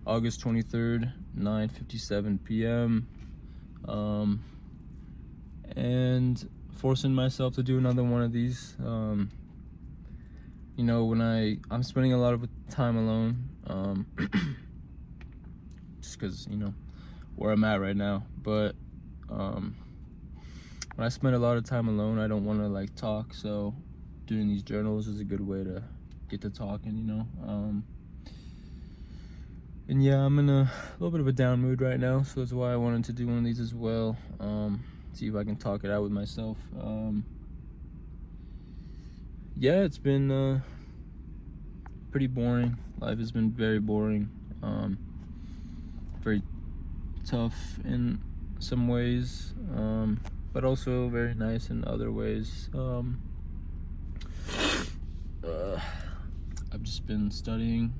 August 23rd, 9:57 p.m. And forcing myself to do another one of these. You know, when I'm spending a lot of time alone, just because, you know, where I'm at right now. But when I spend a lot of time alone, I don't want to like talk, so doing these journals is a good way to get to talking, you know. And yeah, I'm in a little bit of a down mood right now, so that's why I wanted to do one of these as well. See if I can talk it out with myself. Yeah, it's been pretty boring. Life has been very boring. Very tough in some ways, but also very nice in other ways. I've just been studying.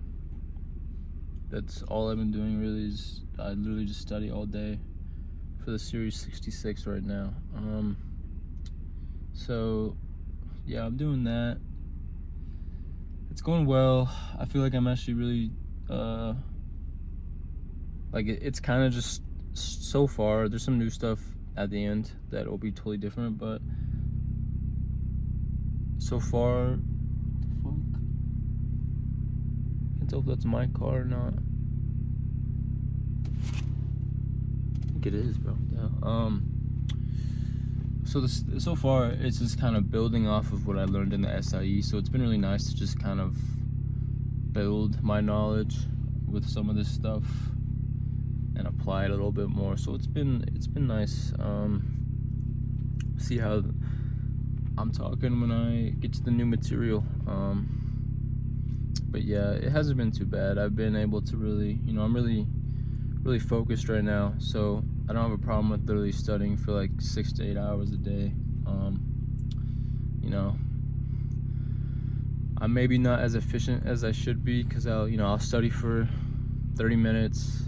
That's all I've been doing really, is I literally just study all day for the Series 66 right now. So yeah, I'm doing that. It's going well. I feel like I'm actually really like it's kind of just so far. There's some new stuff at the end that will be totally different, but so far, the fuck? Can't tell if that's my car or not. I think it is, bro. Yeah. So far, it's just kind of building off of what I learned in the SIE. So it's been really nice to just kind of build my knowledge with some of this stuff and apply it a little bit more. So it's been nice. See how I'm talking when I get to the new material. But yeah, it hasn't been too bad. I've been able to really, you know, I'm really focused right now, so I don't have a problem with literally studying for like 6 to 8 hours a day. You know, I'm maybe not as efficient as I should be, because I'll study for 30 minutes,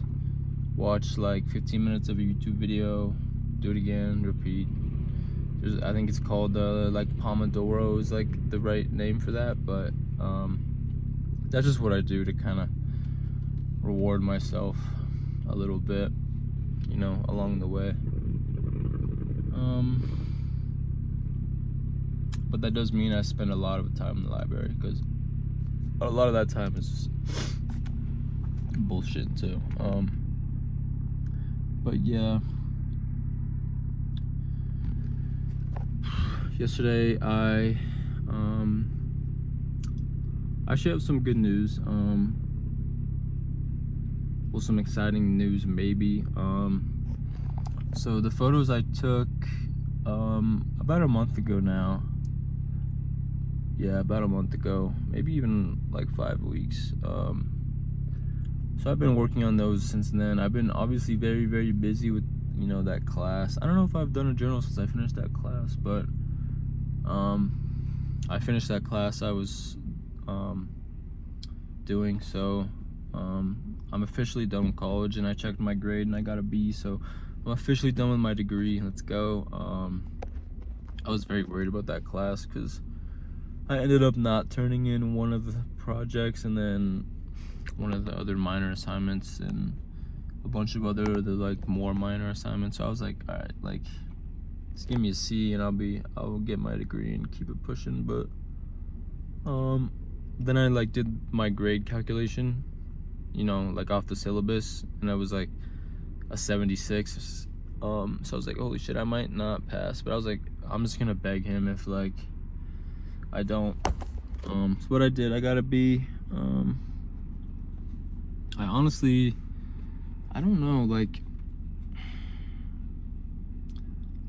watch like 15 minutes of a YouTube video, do it again, repeat. I think it's called like Pomodoro is like the right name for that, but that's just what I do to kind of reward myself a little bit, you know, along the way. But that does mean I spend a lot of time in the library, because a lot of that time is just bullshit too. But yeah, yesterday I actually have some good news. Well, some exciting news maybe. So the photos I took about a month ago now. Yeah, about a month ago, maybe even like 5 weeks. So I've been working on those since then. I've been obviously very, very busy with, you know, that class. I don't know if I've done a journal since I finished that class, but I finished that class I was doing. So I'm officially done with college, and I checked my grade and I got a B, so I'm officially done with my degree. Let's go. I was very worried about that class because I ended up not turning in one of the projects, and then one of the other minor assignments, and a bunch of other like more minor assignments. So I was like, all right, like just give me a C and I'll get my degree and keep it pushing. But then I like did my grade calculation, you know, like off the syllabus, and I was like a 76. So I was like, holy shit, I might not pass. But I was like, I'm just gonna beg him if like I don't. So what I did, I got a B. I honestly, I don't know, like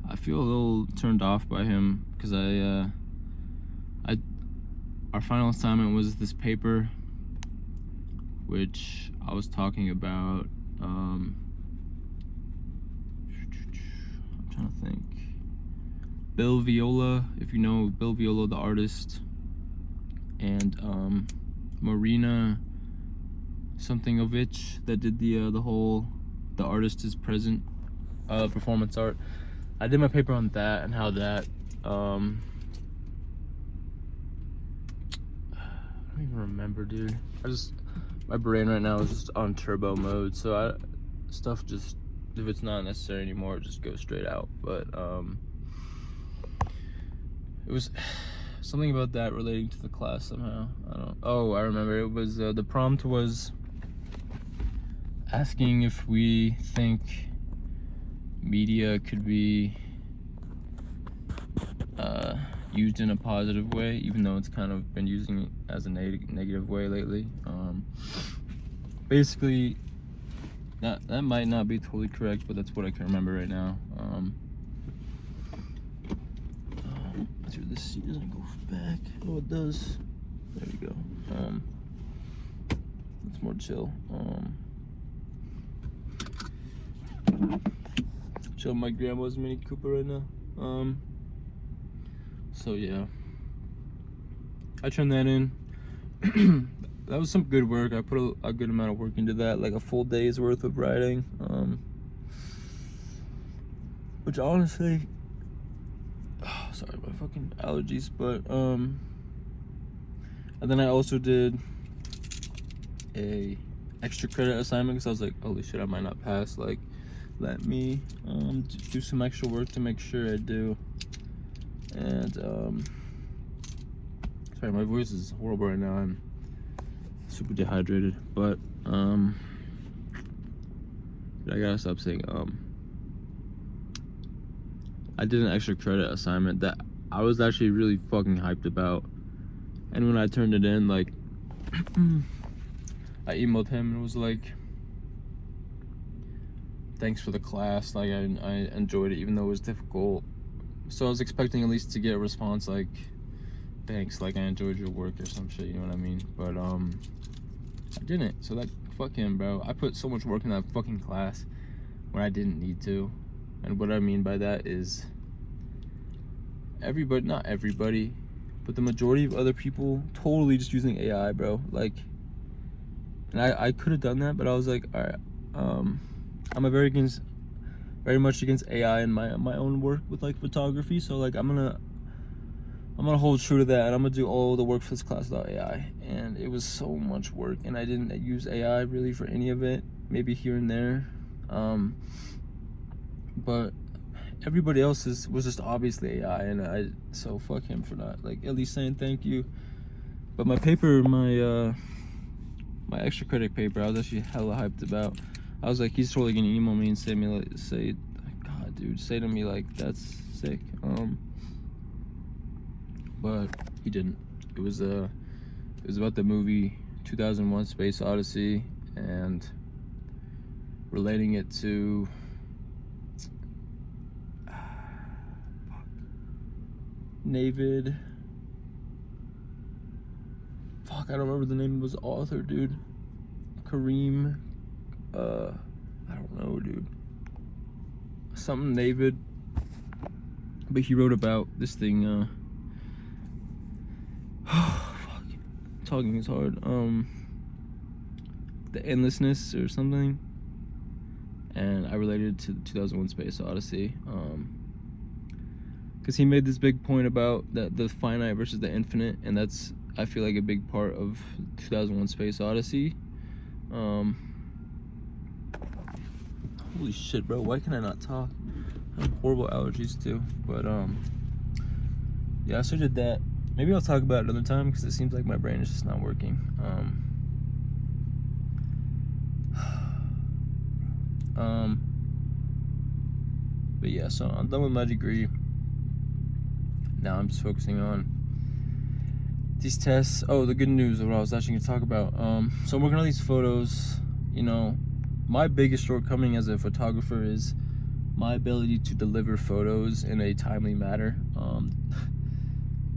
I feel a little turned off by him, because our final assignment was this paper, which I was talking about. I'm trying to think. Bill Viola, if you know Bill Viola, the artist, and Marina something-ovich that did the whole "the artist is present" performance art. I did my paper on that, and how that I don't even remember, dude. my brain right now is just on turbo mode, so stuff just, if it's not necessary anymore, it just goes straight out. But it was something about that relating to the class somehow. I remember. It was the prompt was asking if we think media could be used in a positive way, even though it's kind of been using it as a negative way lately. Basically, that might not be totally correct, but that's what I can remember right now. Make sure this seat doesn't go back. Oh, it does. There you go. It's more chill. Show my grandma's Mini Cooper right now. So yeah, I turned that in. That was some good work. I put a good amount of work into that, like a full day's worth of writing. Which honestly, sorry, my fucking allergies, but and then I also did a extra credit assignment because I was like, holy shit, I might not pass. Like, let me do some extra work to make sure I do. And sorry, my voice is horrible right now. I'm super dehydrated, but I gotta stop saying I did an extra credit assignment that I was actually really fucking hyped about, and when I turned it in, like I emailed him and was like, thanks for the class, like I enjoyed it even though it was difficult. So I was expecting at least to get a response like, thanks, like I enjoyed your work or some shit, you know what I mean? But I didn't. So like, fuck him, bro. I put so much work in that fucking class when I didn't need to. And what I mean by that is everybody, not everybody, but the majority of other people totally just using AI, bro. Like, and I could have done that, but I was like, all right, I'm very much against AI in my own work with like photography. So like I'm gonna hold true to that, and I'm gonna do all the work for this class without AI. And it was so much work, and I didn't use AI really for any of it, maybe here and there. But everybody else was just obviously AI, and so fuck him for not like at least saying thank you. But my paper, my extra credit paper, I was actually hella hyped about. I was like, he's totally gonna email me and say God, dude, say to me like, that's sick. But he didn't. It was about the movie 2001: Space Odyssey and relating it to Navid. Fuck, I don't remember the name of his author, dude. Kareem. I don't know, dude. Something Navid. But he wrote about this thing. Fuck. Talking is hard. The endlessness or something. And I related to 2001: Space Odyssey. Because he made this big point about that the finite versus the infinite, and that's, I feel like, a big part of 2001: Space Odyssey. Holy shit, bro, why can I not talk? I have horrible allergies too. But yeah, so I did that. Maybe I'll talk about it another time because it seems like my brain is just not working. But yeah, so I'm done with my degree. Now I'm just focusing on these tests. Oh, the good news of what I was actually gonna talk about. So I'm working on these photos. You know, my biggest shortcoming as a photographer is my ability to deliver photos in a timely manner.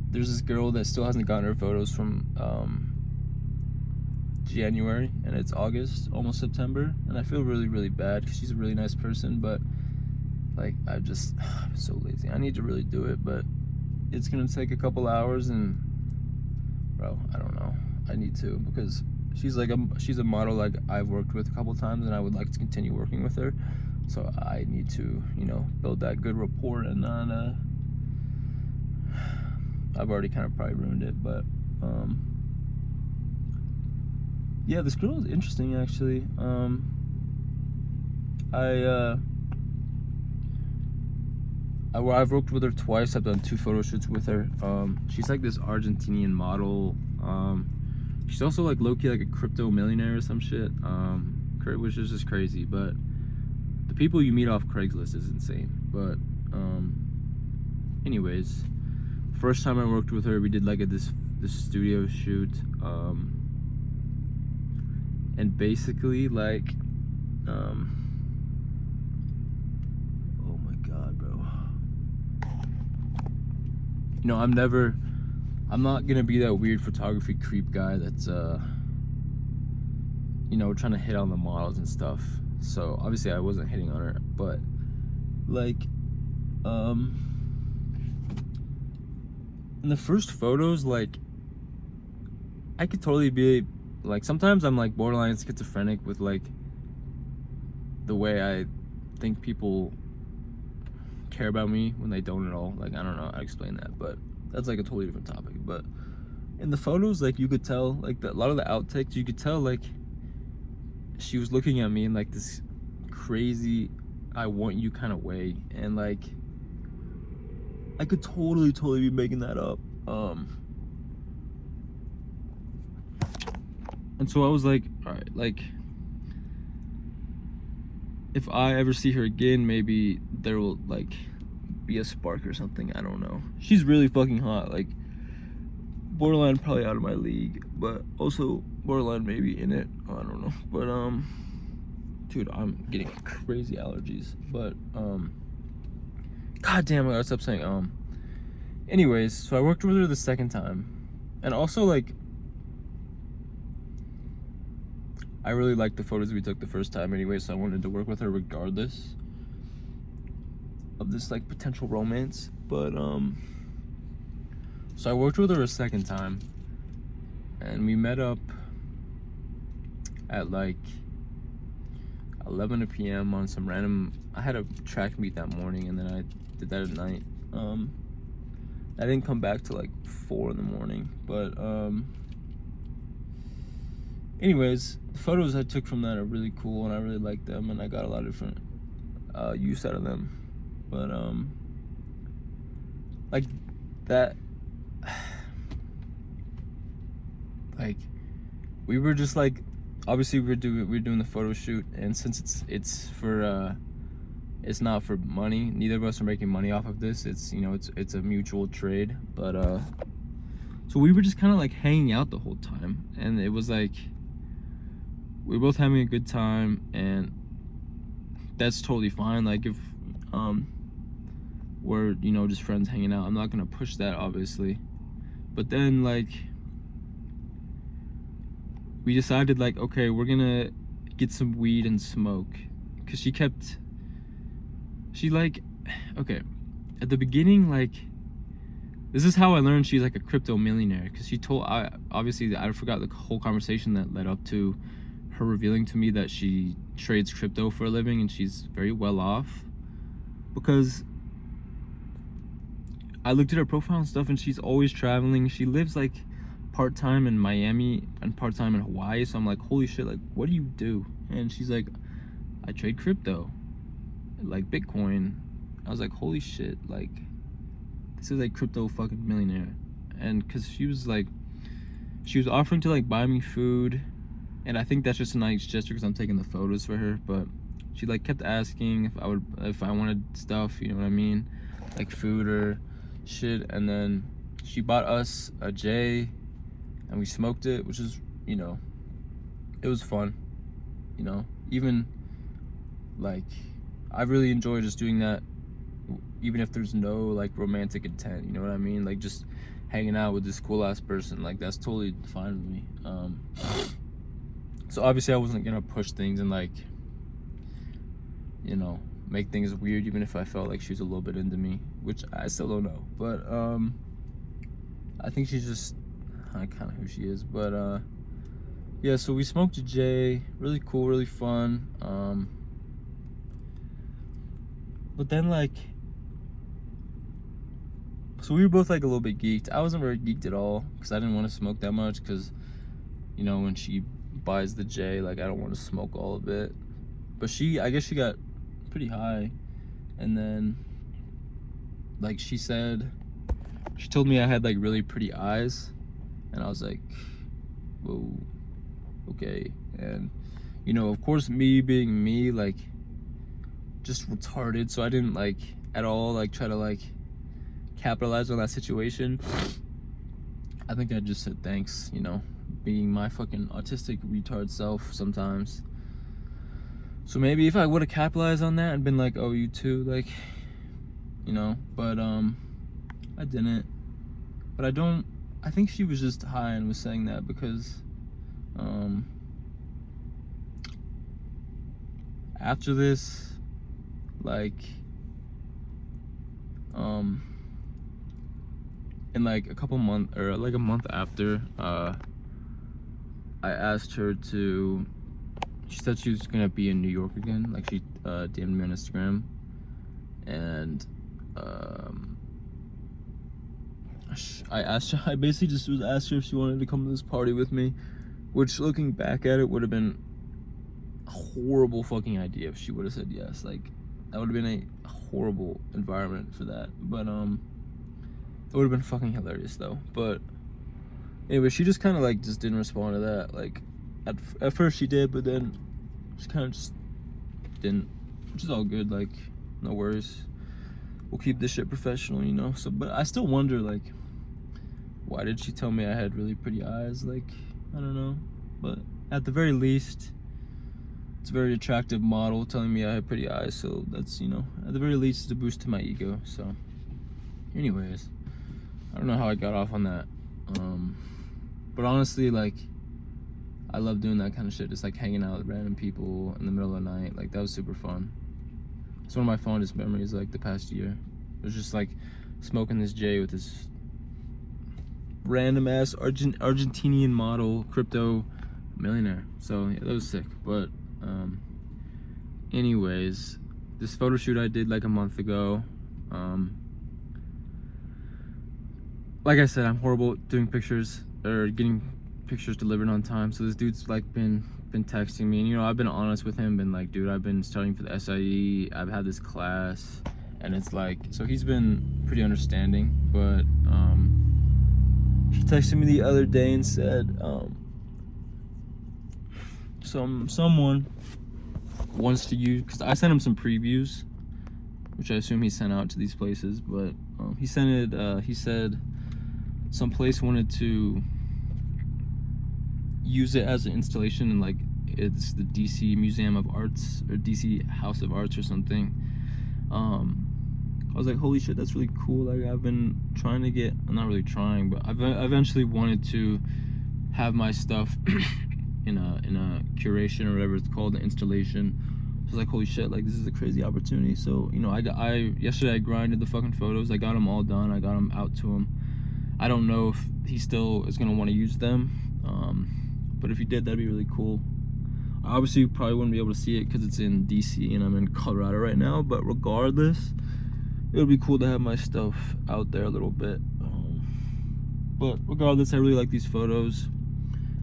There's this girl that still hasn't gotten her photos from January, and it's August, almost September, and I feel really, really bad because she's a really nice person, but like I'm so lazy. I need to really do it, but it's gonna take a couple hours, and bro, I don't know. I need to, because she's a model like I've worked with a couple times, and I would like to continue working with her. So I need to, you know, build that good rapport, and not I've already kind of probably ruined it, but yeah, this girl is interesting actually. I've worked with her twice. I've done 2 photo shoots with her. She's like this Argentinian model. She's also like low-key like a crypto millionaire or some shit. Which is just crazy. But the people you meet off Craigslist is insane. But anyways, first time I worked with her, we did like this studio shoot. And basically like oh my god, bro. You know, I'm not gonna be that weird photography creep guy that's you know, trying to hit on the models and stuff. So obviously I wasn't hitting on her, but like in the first photos, like I could totally be like, sometimes I'm like borderline schizophrenic with like the way I think people care about me when they don't at all. Like, I don't know how to explain that, but that's like a totally different topic. But in the photos, like you could tell, like a lot of the outtakes, you could tell like she was looking at me in like this crazy I want you kind of way, and like I could totally be making that up. And so I was like, all right, like if I ever see her again, maybe there will like be a spark or something. I don't know. She's really fucking hot, like borderline probably out of my league, but also borderline maybe in it. I don't know. But dude, I'm getting crazy allergies. But god damn, I gotta stop saying anyways, so I worked with her the second time, and also like I really liked the photos we took the first time anyway, so I wanted to work with her regardless of this like potential romance. But so I worked with her a second time, and we met up at like 11 p.m. on some random, I had a track meet that morning, and then I did that at night. I didn't come back till like 4 in the morning, but anyways, the photos I took from that are really cool, and I really like them, and I got a lot of different use out of them. But like that, like we were just like, obviously we're doing the photo shoot, and since it's for it's not for money, neither of us are making money off of this, it's, you know, it's a mutual trade. But so we were just kind of like hanging out the whole time, and it was like we were both having a good time, and that's totally fine. Like if we're, you know, just friends hanging out, I'm not gonna push that, obviously. But then like we decided like, okay, we're gonna get some weed and smoke, because she like, okay, at the beginning, like this is how I learned she's like a crypto millionaire, because she told, obviously I forgot the whole conversation that led up to her revealing to me that she trades crypto for a living, and she's very well off. Because I looked at her profile and stuff, and she's always traveling. She lives like part-time in Miami and part-time in Hawaii, so I'm like, holy shit, like what do you do? And she's like, I trade crypto, like Bitcoin. I was like, holy shit, like this is like crypto fucking millionaire. And because she was offering to like buy me food, and I think that's just a nice gesture because I'm taking the photos for her. But she like kept asking if I wanted stuff, you know what I mean, like food or shit. And then she bought us a J, and we smoked it, which is, you know, it was fun, you know. Even like I really enjoy just doing that, even if there's no like romantic intent, you know what I mean, like just hanging out with this cool ass person, like that's totally fine with me. So obviously I wasn't gonna push things and like, you know, make things weird, even if I felt like she was a little bit into me, which I still don't know. But I think she's just kind of who she is. But yeah, so we smoked a J, really cool, really fun. But then like, so we were both like a little bit geeked. I wasn't very geeked at all, because I didn't want to smoke that much, because, you know, when she buys the J. Like, I don't want to smoke all of it. But I guess she got pretty high. And then, like, she told me I had, like, really pretty eyes. And I was like, whoa, okay. And, you know, of course, me being me, like, just retarded. So I didn't, like, at all, like, try to, like, capitalize on that situation. I think I just said thanks, you know, being my fucking autistic retard self sometimes. So maybe if I would have capitalized on that and been like, oh, you too, like, you know, but I didn't. But I think she was just high and was saying that because after this, like, in like a couple months, or like a month after, I asked her to, she said she was gonna be in New York again. Like, she DM'd me on Instagram, and I basically just asked her if she wanted to come to this party with me, which, looking back at it, would have been a horrible fucking idea if she would have said yes. Like, that would have been a horrible environment for that. But it would have been fucking hilarious though. But anyway, she just kind of like just didn't respond to that. Like, at first she did, but then she kind of just didn't, which is all good. Like, no worries. We'll keep this shit professional, you know. So, but I still wonder, like, why did she tell me I had really pretty eyes? Like, I don't know. But at the very least, it's a very attractive model telling me I have pretty eyes. So that's, you know, at the very least, it's a boost to my ego. So, anyways, I don't know how I got off on that. But honestly, like, I love doing that kind of shit. Just like hanging out with random people in the middle of the night. Like, that was super fun. It's one of my fondest memories, like, the past year. It was just like smoking this J with this random ass Argentinian model crypto millionaire. So yeah, that was sick. But anyways, this photo shoot I did like a month ago. Like I said, I'm horrible at doing pictures or getting pictures delivered on time. So this dude's like been texting me, and, you know, I've been honest with him, been like, dude, I've been studying for the SIE, I've had this class, and it's like, so he's been pretty understanding. But he texted me the other day and said someone wants to use, because I sent him some previews, which I assume he sent out to these places, but he sent it, he said some place wanted to use it as an installation, and like, it's the DC Museum of Arts or DC House of Arts or something. I was like, holy shit, that's really cool. Like, I've been trying to get, I'm not really trying, but I've eventually wanted to have my stuff in a curation or whatever it's called, an installation. I was like, holy shit, like, this is a crazy opportunity. So, you know, yesterday I grinded the fucking photos. I got them all done. I got them out to him. I don't know if he still is gonna want to use them, but if he did, that'd be really cool. Obviously, you probably wouldn't be able to see it because it's in DC and I'm in Colorado right now, but regardless, it would be cool to have my stuff out there a little bit. But regardless, I really like these photos.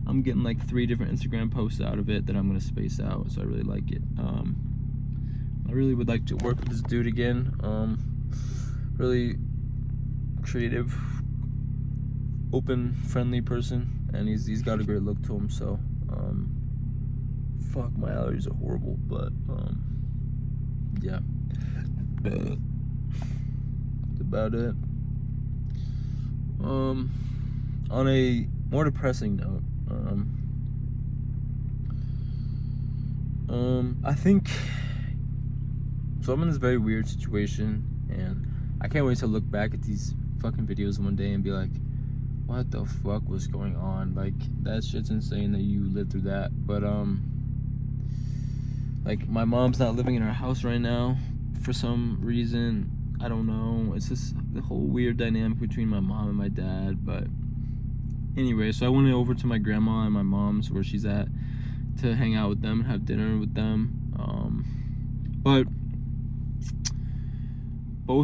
I'm getting like 3 different Instagram posts out of it that I'm gonna space out, so I really like it. I really would like to work with this dude again. Really creative, open, friendly person, and he's got a great look to him. So fuck, my allergies are horrible, but yeah, that's about it. On a more depressing note, I think, so I'm in this very weird situation, and I can't wait to look back at these fucking videos one day and be like, what the fuck was going on? Like, that shit's insane that you lived through that. But like, my mom's not living in our house right now for some reason. I don't know. It's just the whole weird dynamic between my mom and my dad. But anyway, so I went over to my grandma and my mom's, where she's at, to hang out with them and have dinner with them. But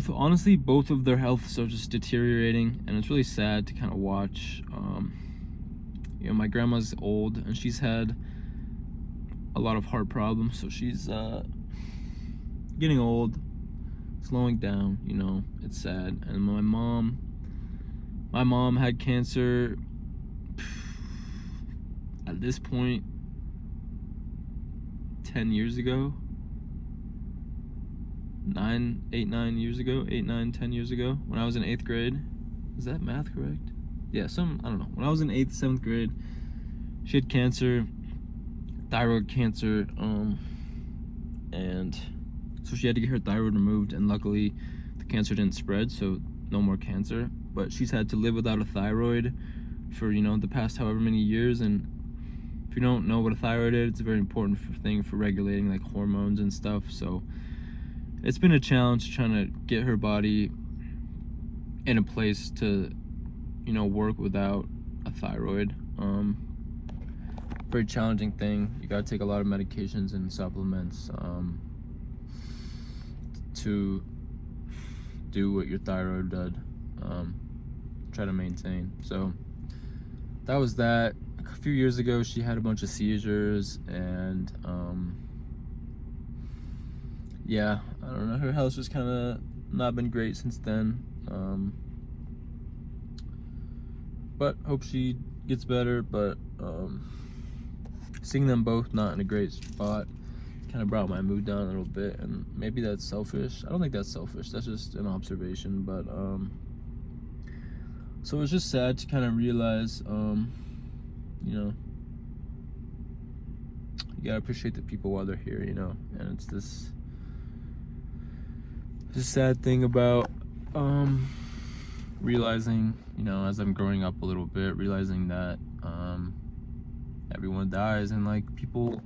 honestly, both of their healths are just deteriorating, and it's really sad to kind of watch. my grandma's old and she's had a lot of heart problems, so she's getting old, slowing down. It's sad. And my mom had cancer at this point 10 years ago, 10 years ago, when I was in 8th grade. Is that math correct? Yeah, I don't know. When I was in 8th, 7th grade, she had cancer, thyroid cancer, and so she had to get her thyroid removed, and luckily the cancer didn't spread, so no more cancer. But she's had to live without a thyroid for, the past however many years. And if you don't know what a thyroid is, it's a very important thing for regulating like hormones and stuff. So it's been a challenge trying to get her body in a place to, work without a thyroid. Very challenging thing. You gotta take a lot of medications and supplements to do what your thyroid did, try to maintain. So that was that. A few years ago she had a bunch of seizures, and yeah, I don't know, her health's just kind of not been great since then, but hope she gets better. But seeing them both not in a great spot kind of brought my mood down a little bit, and maybe that's selfish. I don't think that's selfish, that's just an observation. But so it's just sad to kind of realize, you gotta appreciate the people while they're here, and it's this sad thing about realizing, as I'm growing up a little bit, realizing that everyone dies, and like people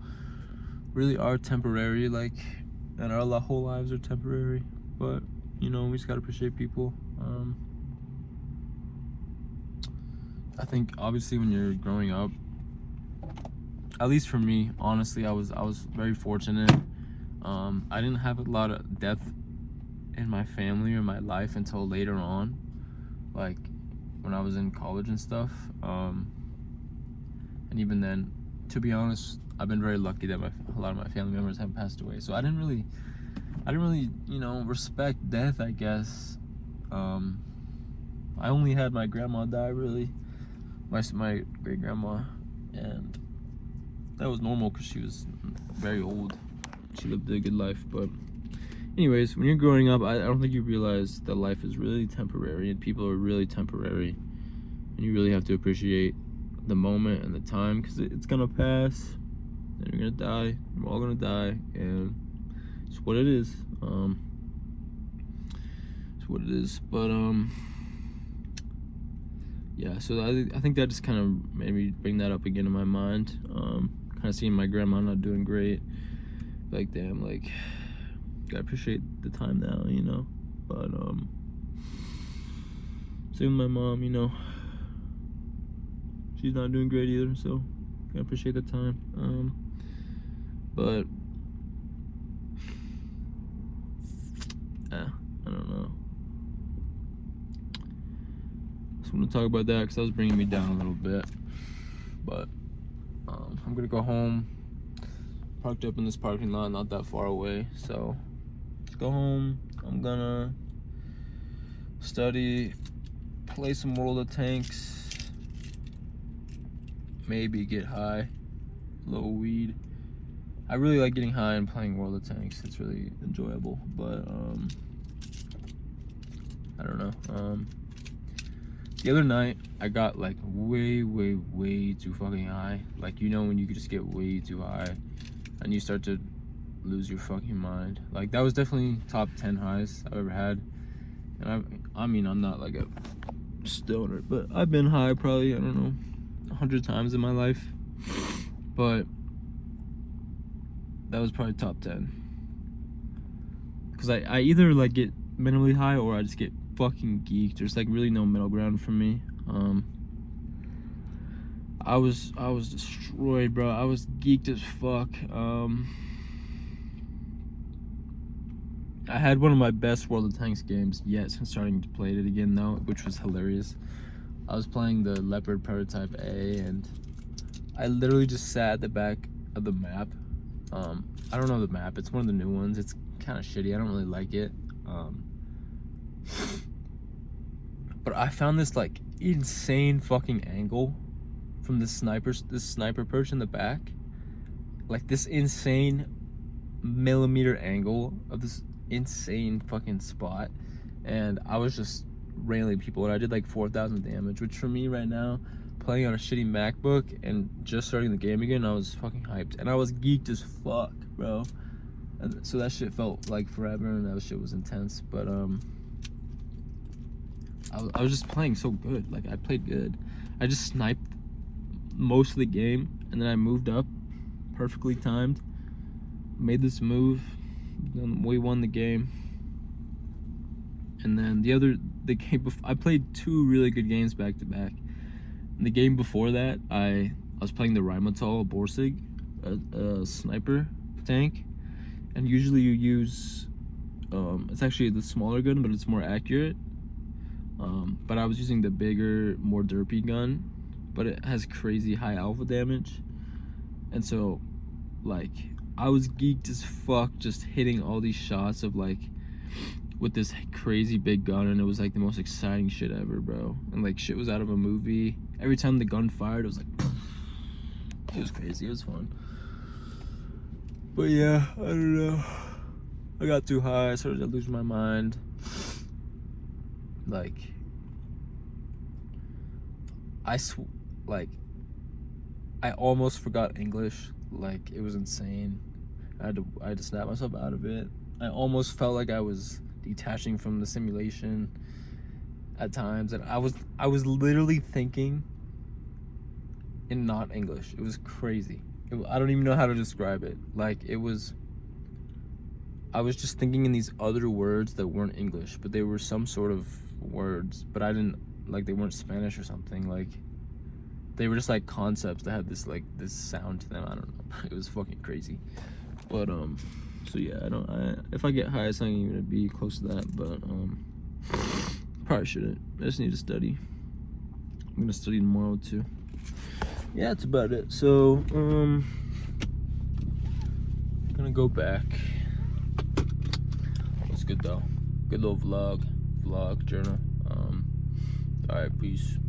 really are temporary, like, and our whole lives are temporary. But we just gotta appreciate people. I think obviously when you're growing up, at least for me, honestly, I was very fortunate. I didn't have a lot of death in my family or my life until later on, like when I was in college and stuff. And even then, to be honest, I've been very lucky that a lot of my family members haven't passed away. So I didn't really, respect death, I guess. I only had my grandma die, really, my great grandma, and that was normal because she was very old. She lived a good life. But anyways, when you're growing up, I don't think you realize that life is really temporary and people are really temporary, and you really have to appreciate the moment and the time, because it's gonna pass and you're gonna die. We're all gonna die, and it's what it is. It's what it is. But yeah, so I think that just kind of made me bring that up again in my mind. Kind of seeing my grandma not doing great, like, damn, like, gotta appreciate the time now, but same with my mom, she's not doing great either, so gotta appreciate the time. But I don't know, just want to talk about that because that was bringing me down a little bit. But I'm gonna go home. Parked up in this parking lot not that far away, so let's go home. I'm gonna study, play some World of Tanks, maybe get high, a little weed. I really like getting high and playing World of Tanks. It's really enjoyable. But I don't know. The other night I got like way too fucking high. Like, when you could just get way too high and you start to lose your fucking mind. Like, that was definitely top 10 highs I've ever had. And I mean, I'm not like a stoner, but I've been high probably, I don't know, 100 times in my life. But that was probably top 10. Because I either like get minimally high or I just get fucking geeked. There's like really no middle ground for me. I was destroyed, bro. I was geeked as fuck. I had one of my best World of Tanks games yet since starting to play it again, though, which was hilarious. I was playing the Leopard prototype A, and I literally just sat at the back of the map. I don't know the map. It's one of the new ones. It's kind of shitty. I don't really like it. But I found this like insane fucking angle from this sniper perch in the back. Like this insane millimeter angle of this insane fucking spot, and I was just railing people, and I did like 4,000 damage, which for me right now, playing on a shitty MacBook and just starting the game again, I was fucking hyped, and I was geeked as fuck, bro. And so that shit felt like forever, and that shit was intense. But I was just playing so good. Like, I played good. I just sniped most of the game, and then I moved up, perfectly timed, made this move, then we won the game. And then the game before, I played 2 really good games back to back. In the game before that, I was playing the Rheinmetall Borsig, a sniper tank, and usually you use it's actually the smaller gun, but it's more accurate. But I was using the bigger, more derpy gun, but it has crazy high alpha damage. And so, like, I was geeked as fuck just hitting all these shots of, like, with this crazy big gun, and it was, like, the most exciting shit ever, bro. And, like, shit was out of a movie. Every time the gun fired, it was like, it was crazy. It was fun. But, yeah, I don't know. I got too high. I started to lose my mind. Like, I almost forgot English. Like, it was insane. I had to snap myself out of it. I almost felt like I was detaching from the simulation at times, and I was literally thinking in not English. It was crazy. I don't even know how to describe it. Like, I was just thinking in these other words that weren't English, but they were some sort of words, but I didn't, like, they weren't Spanish or something. Like, they were just like concepts that had this, like, this sound to them. I don't know. It was fucking crazy. But so yeah, if I get high, it's not even gonna be close to that. But probably shouldn't. I just need to study. I'm gonna study tomorrow too. Yeah, that's about it. So I'm gonna go back. It's good though. Good little vlog journal. All right, peace.